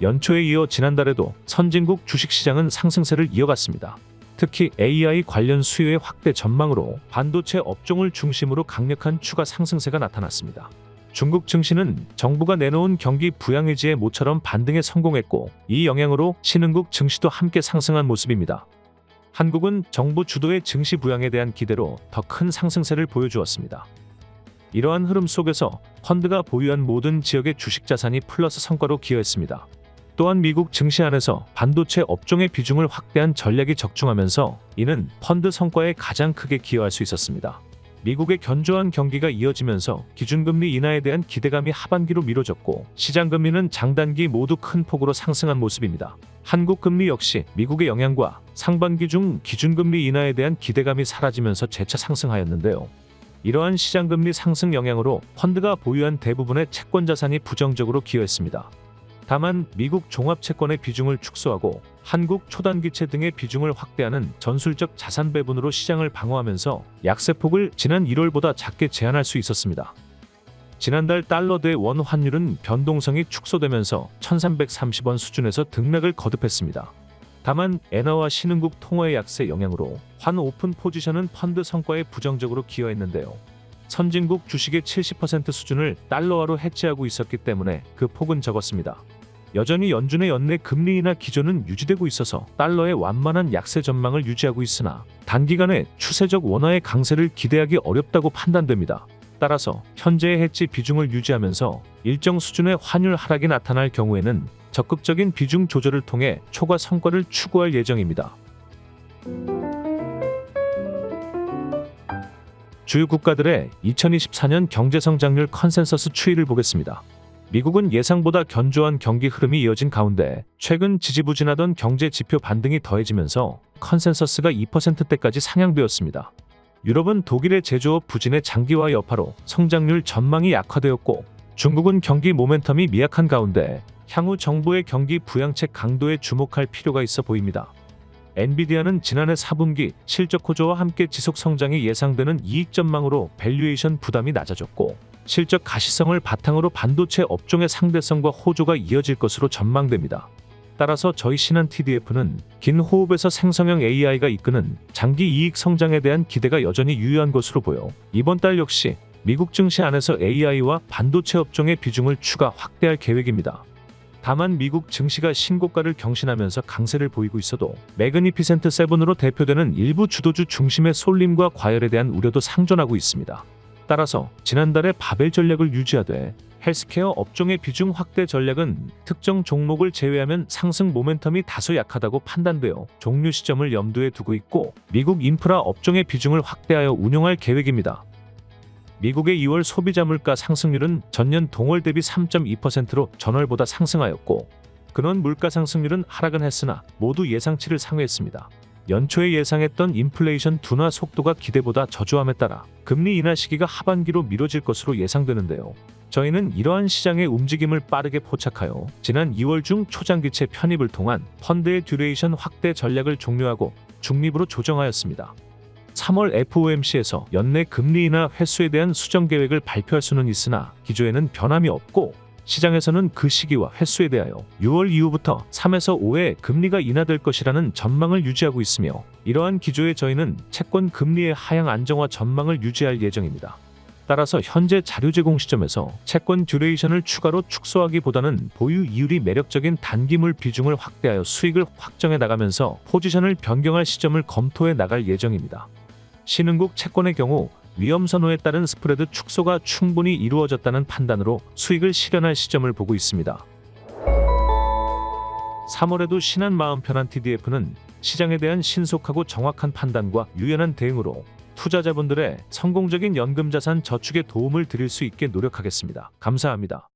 연초에 이어 지난달에도 선진국 주식시장은 상승세를 이어갔습니다. 특히 AI 관련 수요의 확대 전망으로 반도체 업종을 중심으로 강력한 추가 상승세가 나타났습니다. 중국 증시는 정부가 내놓은 경기 부양의지에 모처럼 반등에 성공했고, 이 영향으로 신흥국 증시도 함께 상승한 모습입니다. 한국은 정부 주도의 증시 부양에 대한 기대로 더 큰 상승세를 보여주었습니다. 이러한 흐름 속에서 펀드가 보유한 모든 지역의 주식 자산이 플러스 성과로 기여했습니다. 또한 미국 증시 안에서 반도체 업종의 비중을 확대한 전략이 적중하면서 이는 펀드 성과에 가장 크게 기여할 수 있었습니다. 미국의 견조한 경기가 이어지면서 기준금리 인하에 대한 기대감이 하반기로 미뤄졌고, 시장금리는 장단기 모두 큰 폭으로 상승한 모습입니다. 한국금리 역시 미국의 영향과 상반기 중 기준금리 인하에 대한 기대감이 사라지면서 재차 상승하였는데요. 이러한 시장금리 상승 영향으로 펀드가 보유한 대부분의 채권 자산이 부정적으로 기여했습니다. 다만 미국 종합채권의 비중을 축소하고 한국 초단기채 등의 비중을 확대하는 전술적 자산 배분으로 시장을 방어하면서 약세폭을 지난 1월보다 작게 제한할 수 있었습니다. 지난달 달러 대 원 환율은 변동성이 축소되면서 1330원 수준에서 등락을 거듭했습니다. 다만 엔화와 신흥국 통화의 약세 영향으로 환 오픈 포지션은 펀드 성과에 부정적으로 기여했는데요. 선진국 주식의 70% 수준을 달러화로 해지하고 있었기 때문에 그 폭은 적었습니다. 여전히 연준의 연내 금리 인하 기조는 유지되고 있어서 달러의 완만한 약세 전망을 유지하고 있으나 단기간에 추세적 원화의 강세를 기대하기 어렵다고 판단됩니다. 따라서 현재의 해지 비중을 유지하면서 일정 수준의 환율 하락이 나타날 경우에는 적극적인 비중 조절을 통해 초과 성과를 추구할 예정입니다. 주요 국가들의 2024년 경제성장률 컨센서스 추이를 보겠습니다. 미국은 예상보다 견조한 경기 흐름이 이어진 가운데 최근 지지부진하던 경제 지표 반등이 더해지면서 컨센서스가 2%대까지 상향되었습니다. 유럽은 독일의 제조업 부진의 장기화 여파로 성장률 전망이 약화되었고, 중국은 경기 모멘텀이 미약한 가운데 향후 정부의 경기 부양책 강도에 주목할 필요가 있어 보입니다. 엔비디아는 지난해 4분기 실적 호조와 함께 지속 성장이 예상되는 이익 전망으로 밸류에이션 부담이 낮아졌고, 실적 가시성을 바탕으로 반도체 업종의 상대성과 호조가 이어질 것으로 전망됩니다. 따라서 저희 신한 TDF는 긴 호흡에서 생성형 AI가 이끄는 장기 이익 성장에 대한 기대가 여전히 유효한 것으로 보여 이번 달 역시 미국 증시 안에서 AI와 반도체 업종의 비중을 추가 확대할 계획입니다. 다만 미국 증시가 신고가를 경신하면서 강세를 보이고 있어도 매그니피센트 7으로 대표되는 일부 주도주 중심의 쏠림과 과열에 대한 우려도 상존하고 있습니다. 따라서 지난달에 바벨 전략을 유지하되 헬스케어 업종의 비중 확대 전략은 특정 종목을 제외하면 상승 모멘텀이 다소 약하다고 판단되어 종료 시점을 염두에 두고 있고, 미국 인프라 업종의 비중을 확대하여 운용할 계획입니다. 미국의 2월 소비자 물가 상승률은 전년 동월 대비 3.2%로 전월보다 상승하였고, 근원 물가 상승률은 하락은 했으나 모두 예상치를 상회했습니다. 연초에 예상했던 인플레이션 둔화 속도가 기대보다 저조함에 따라 금리 인하 시기가 하반기로 미뤄질 것으로 예상되는데요. 저희는 이러한 시장의 움직임을 빠르게 포착하여 지난 2월 중 초장기채 편입을 통한 펀드의 듀레이션 확대 전략을 종료하고 중립으로 조정하였습니다. 3월 FOMC에서 연내 금리 인하 횟수에 대한 수정 계획을 발표할 수는 있으나 기조에는 변함이 없고, 시장에서는 그 시기와 횟수에 대하여 6월 이후부터 3에서 5회 금리가 인하될 것이라는 전망을 유지하고 있으며, 이러한 기조에 저희는 채권 금리의 하향 안정화 전망을 유지할 예정입니다. 따라서 현재 자료 제공 시점에서 채권 듀레이션을 추가로 축소하기보다는 보유 이율이 매력적인 단기물 비중을 확대하여 수익을 확정해 나가면서 포지션을 변경할 시점을 검토해 나갈 예정입니다. 신흥국 채권의 경우 위험 선호에 따른 스프레드 축소가 충분히 이루어졌다는 판단으로 수익을 실현할 시점을 보고 있습니다. 3월에도 신한 마음 편한 TDF는 시장에 대한 신속하고 정확한 판단과 유연한 대응으로 투자자분들의 성공적인 연금자산 저축에 도움을 드릴 수 있게 노력하겠습니다. 감사합니다.